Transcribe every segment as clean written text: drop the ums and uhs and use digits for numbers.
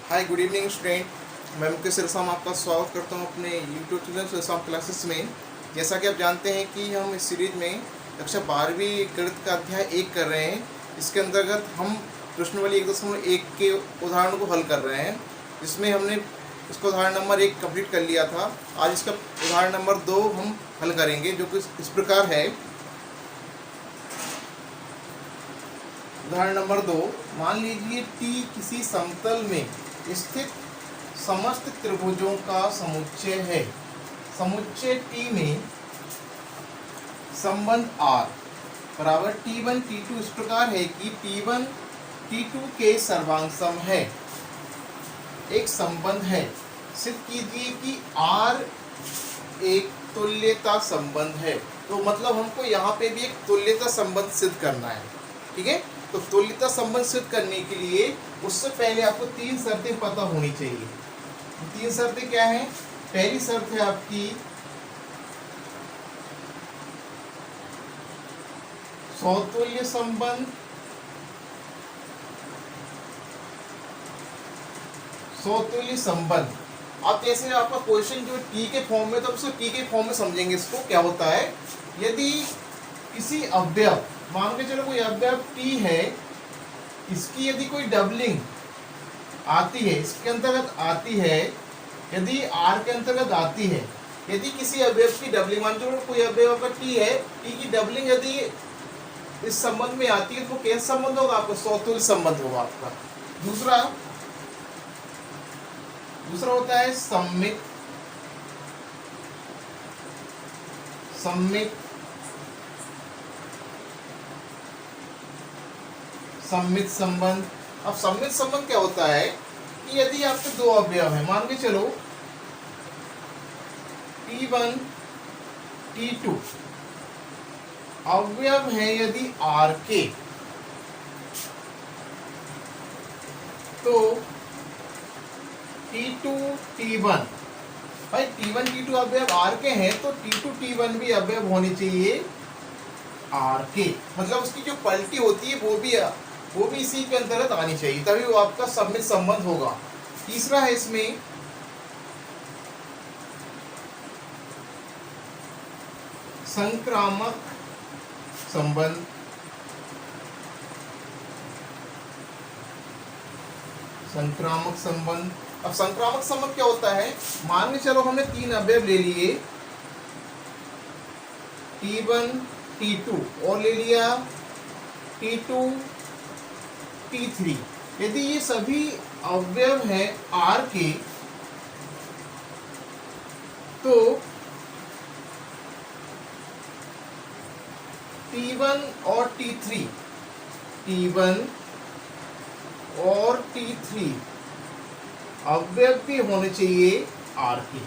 Hi good evening student. मैं मुकेश सिरसाम आपका स्वागत करता हूं अपने यूट्यूब चैनल सिरसाम क्लासेस में। जैसा कि आप जानते हैं कि हम इस सीरीज में कक्षा 12वीं गणित का अध्याय 1 कर रहे हैं। इसके अंतर्गत हम प्रश्नावली 1.1 के उदाहरणों को हल कर रहे हैं, जिसमें हमने इसका उदाहरण नंबर 1 कंप्लीट कर लिया था। आज इसका उदाहरण नंबर 2 हम हल करेंगे, जो कि इस प्रकार है। उदाहरण नंबर 2, मान लीजिए टी किसी समतल में स्थित समस्त त्रिभुजों का समुच्चय है। समुच्चय टी में संबंध R बराबर T1 T2 इस प्रकार है कि T1 T2 के सर्वांग सम है। एक संबंध है, सिद्ध कीजिए कि R एक तुल्यता संबंध है। तो मतलब हमको यहाँ पे भी एक तुल्यता संबंध सिद्ध करना है, ठीक है। तो तुल्यता संबंध सिद्ध करने के लिए उससे पहले आपको 3 शर्तें पता होनी चाहिए। 3 शर्तें क्या हैं? पहली शर्त है आपकी समतुल्य संबंध। समतुल्य संबंध, अब जैसे आपका क्वेश्चन जो टी के फॉर्म में, तो उसको टी के फॉर्म में समझेंगे। इसको क्या होता है, यदि किसी अवयव, मान के चलो कोई अवयव टी है, इसकी यदि कोई डबलिंग आती है, इसके अंतर्गत आती है, यदि आर के अंतर्गत आती है, यदि किसी अवयव की डबलिंग, मान लो कोई अवयव का टी है, टी की डबलिंग यदि इस संबंध में आती है तो कैसा संबंध होगा? आपका समतुल्य संबंध होगा आपका। दूसरा होता है सममित संबंध। अब सममित संबंध क्या होता है कि यदि आपके दो अवयव हैं, मान के चलो T1 T2 अवयव है यदि R के, तो T2 T1, भाई T1 T2 अवयव R के हैं तो T2 T1 भी अवयव होने चाहिए R के। मतलब उसकी जो पलटी होती है वो भी इसी के अंतर्गत आनी चाहिए, तभी वो आपका सममित संबंध होगा। तीसरा है इसमें संक्रामक संबंध। संक्रामक संबंध, अब संक्रामक संबंध क्या होता है? मान के चलो हमने 3 अवयव ले लिए, T1 T2 और ले लिया T2 T3। यदि ये सभी अवयव हैं R के, तो T1 और T3 अवयव भी होने चाहिए R के,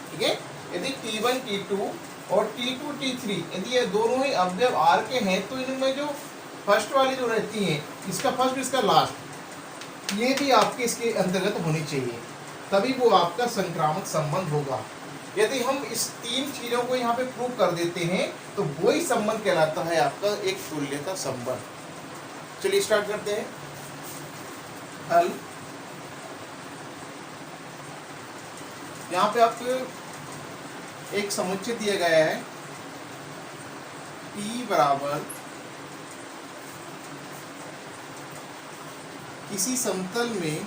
ठीक है। यदि T1 T2 और T2 T3 यदि ये दोनों ही अवयव R के हैं, तो इनमें जो फर्स्ट वाली जो रहती है, इसका फर्स्ट इसका लास्ट, ये भी आपके इसके अंतर्गत होनी चाहिए, तभी वो आपका संक्रामक संबंध होगा। यदि हम इस 3 चीजों को यहाँ पे प्रूव कर देते हैं तो वही संबंध कहलाता है आपका एक तुल्यता संबंध। चलिए स्टार्ट करते हैं हल। यहाँ पे आपको एक समुच्चय दिया गया है, T बराबर किसी समतल में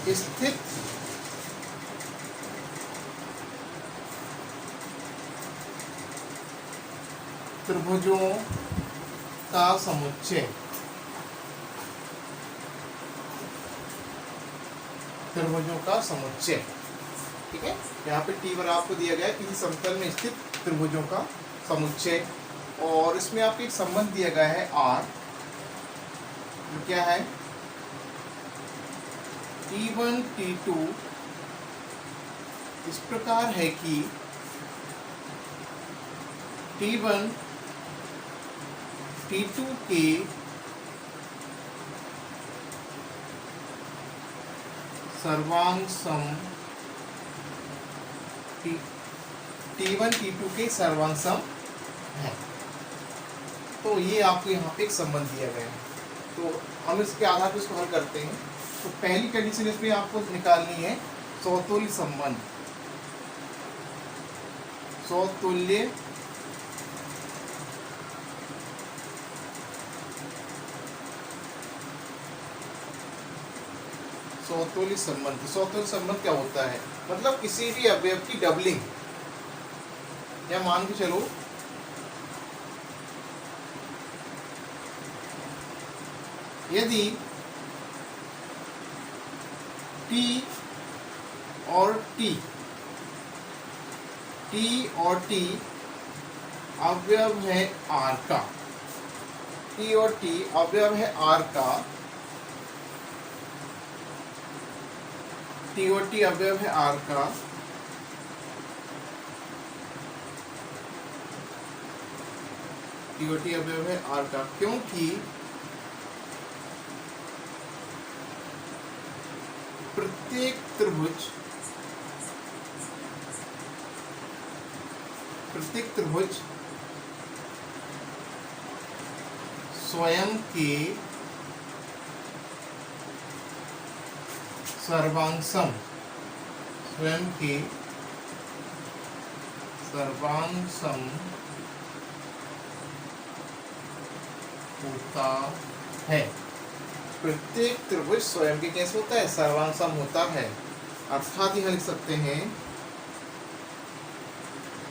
स्थित त्रिभुजों का समुच्चय। ठीक है। यहाँ पे टी बराबर आपको दिया गया है किसी समतल में स्थित त्रिभुजों का समुच्चय, और इसमें आपको एक संबंध दिया गया है R। क्या है? T1 T2 इस प्रकार है कि T1 T2 के सर्वांग सम T1 T2 के सर्वांग सम है। तो ये आपको यहाँ पे एक संबंध दिया गया है, तो हम इसके आधार पर इसको हल करते हैं। तो पहली कंडीशन इसमें आपको निकालनी है समतुल्य संबंध, समतुल्य समतुल्य संबंध। समतुल्य संबंध क्या होता है, मतलब किसी भी अवयव की डबलिंग, या मान के चलो यदि T और T अवयव है R का, T और T अवयव है R का, T और T अवयव है R का, T और T अवयव है R का, क्योंकि प्रत्येक त्रिभुज स्वयं के सर्वांग सम होता है। प्रत्येक त्रिभुज स्वयं के कैसे होता है, सर्वांग सम होता है। अर्थात यह लिख सकते हैं,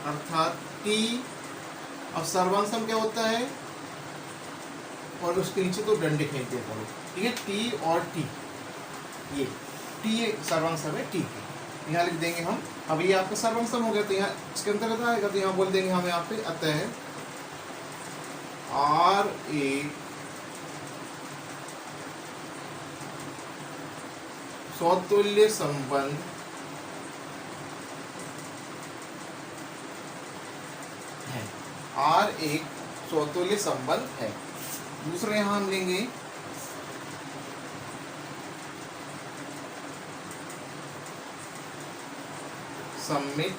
अर्थात T, अब सर्वांग सम क्या होता है, और उसके नीचे तो डंडे खींच दिया करो, ठीक है। T और T, ये T सर्वांग सम है T के, यहाँ लिख देंगे हम। अब ये आपका सर्वांग सम हो गया, तो यहाँ इसके अंतर्गत आएगा, तो यहाँ बोल देंगे हम यहाँ पे, अतः R एक समतुल्य संबंध है। R एक समतुल्य संबंध है। दूसरा यहां हम लेंगे सममित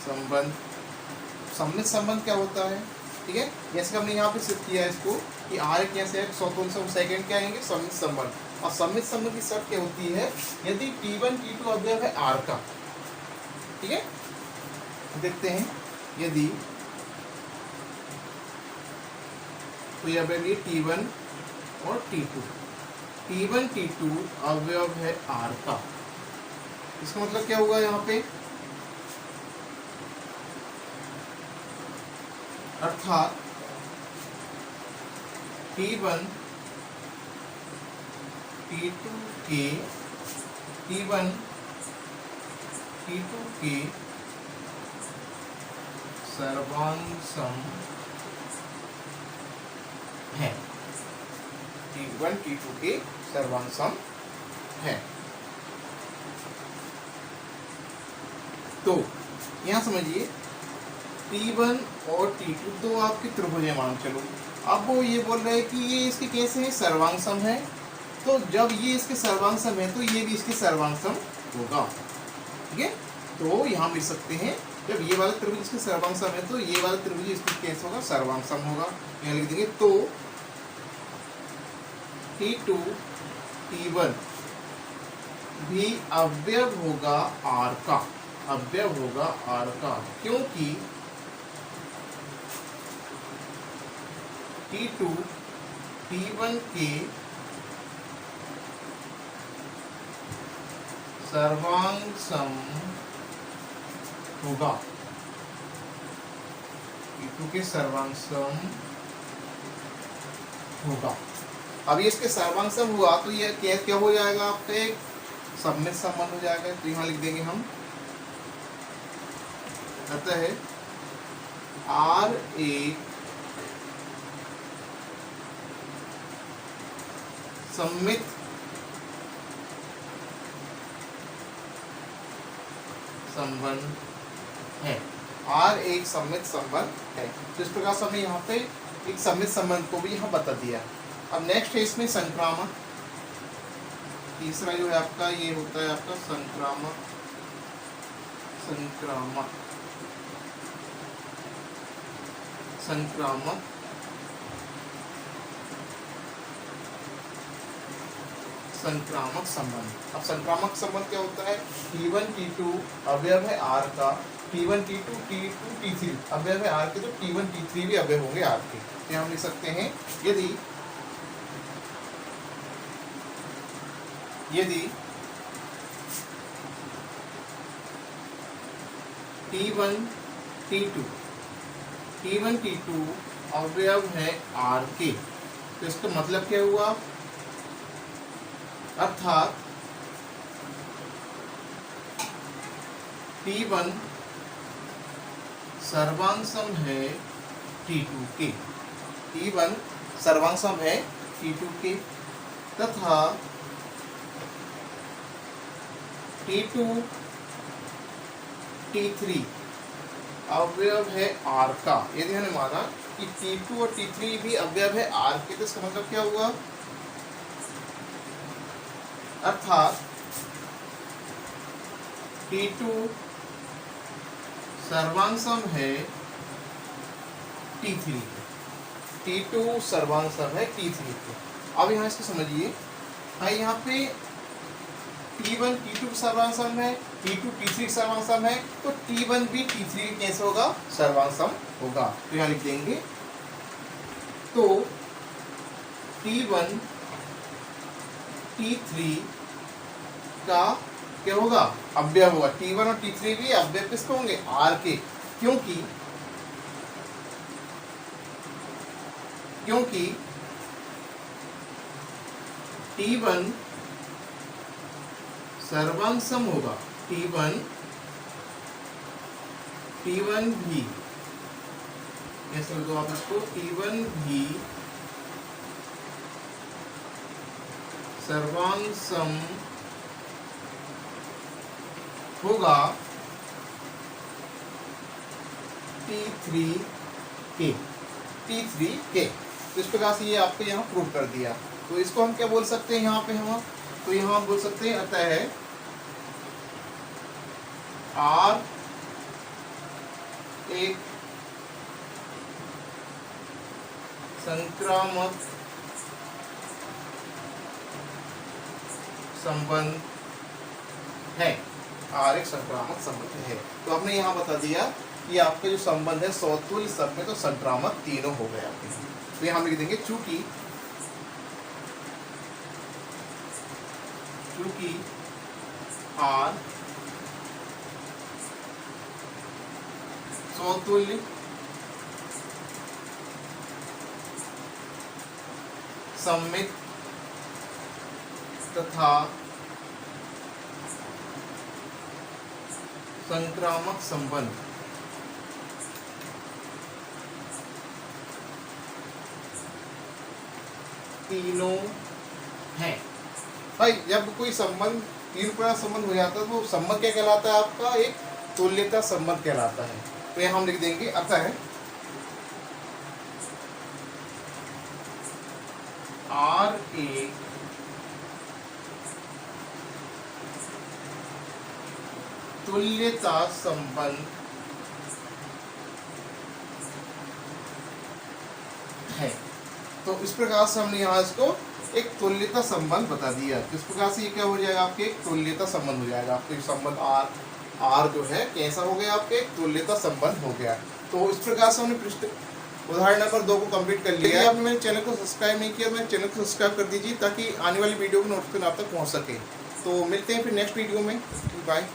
संबंध। सममित संबंध क्या होता है, ठीक है, जैसे हमने यहाँ पे सिद्ध किया है इसको कि R कैसे है समतुल्य संबंध, सेकंड क्या आएंगे सममित संबंध। और सममित संबंध की शर्त क्या होती है, यदि T1 T2 अवयव है R का, ठीक है। देखते हैं, यदि तो यह अवयव T1 और T1 T2 अवयव है R का, इसका मतलब क्या होगा यहाँ पे, अर्थात T1 T2 के सर्वांग सम है। T1 T2 के सर्वांग सम है। तो यहां समझिए T1 और T2 दो आपके त्रिभुज है मान चलो। अब वो ये बोल रहे हैं कि ये इसके कैसे है, सर्वांग सम है। तो जब ये इसके सर्वांग सम है तो ये भी इसके सर्वांग सम होगा, ठीक है। तो यहाँ लिख सकते हैं, जब ये वाला त्रिभुज इसके सर्वांग सम है तो ये वाला त्रिभुज इसके कैसे होगा, सर्वांग सम होगा। यहाँ लिख देंगे, तो T2 T1 भी अवयव होगा R का, अवयव होगा R का, क्योंकि T2 T1 के सर्वांग सम होगा, T2 के सर्वांग सम होगा। अब ये इसके सर्वांग सम हुआ तो ये क्या हो जाएगा, आपके सममित संबंध हो जाएगा। तो यहाँ लिख देंगे हम, अतः R एक सममित संबंध है। R एक सममित संबंध है। तो इस प्रकार से हमें यहाँ पे एक सममित संबंध को भी यहाँ बता दिया। अब नेक्स्ट है इसमें संक्रामक। तीसरा जो है आपका ये होता है आपका संक्रामक संक्रामक संक्रामक संक्रामक संबंध। अब संक्रामक संबंध क्या होता है? T1 T2 अवयव है R का, T1 T2 T2 T3 अवयव है R के, तो T1 T3 भी अवयव होंगे R के। यहाँ हम लिख सकते हैं यदि T1 T2 अवयव है R के, तो इसका मतलब क्या हुआ? अर्थात T1 सर्वांग है T2 के, T1 सर्वांग है T2 के, तथा T2 T3 अवयव है R का। यदि हमने माना कि T2 और T3 भी अवयव है R के, तो इसका मतलब क्या हुआ? अर्थात T2 सर्वांग है T3 के, T2 सर्वांग है T3 के। अब यहाँ इसको समझिए, यहाँ पे T1 T2 सर्वांग है, T2 T3 सर्वांग है, तो T1 भी T3 कैसे होगा? सर्वांग होगा। तो यहाँ लिख देंगे, तो T1 T3 का क्या होगा? अवयव होगा। T1 और T3 भी अवयव किसके होंगे? R के, क्योंकि T1 सर्वांग होगा, T1 भी, ऐसे दो आप इसको, T1 भी सर्वांग होगा T3 के, तो इस प्रकार से ये आपको यहाँ प्रूव कर दिया। तो इसको हम क्या बोल सकते हैं यहाँ पे? हम तो यहाँ हम बोल सकते हैं अतः R एक संक्रामक संबंध है, R एक संक्रामक संबंध है। तो आपने यहाँ बता दिया कि आपके जो संबंध है सौतुल्य सब में तो संक्रामक तीनों हो गए आपके। तो यहाँ हम लिख देंगे चूंकि R सौतुल्य सममित तथा संक्रामक संबंध तीनों हैं। भाई जब कोई संबंध तीन प्रकार संबंध हो जाता है तो संबंध क्या कहलाता है? आपका एक तुल्यता संबंध कहलाता है। तो यहाँ हम लिख देंगे अतः R एक तुल्यता संबंध है। तो इस प्रकार से हमने यहाँ इसको एक तुल्यता संबंध बता दिया। इस प्रकार से ये क्या हो जाएगा? आपके एक तुल्यता संबंध हो जाएगा। आपके संबंध R जो है कैसा हो गया? आपके एक तुल्यता संबंध हो गया। तो इस प्रकार से हमने उदाहरण नंबर 2 को कंप्लीट कर लिया। यदि आपने मेरे चैनल को सब्सक्राइब नहीं किया तो मेरे चैनल को सब्सक्राइब कर दीजिए ताकि आने वाली वीडियो की नोटिफिकेशन आप तक पहुँच सके। तो मिलते हैं फिर नेक्स्ट वीडियो में। बाय।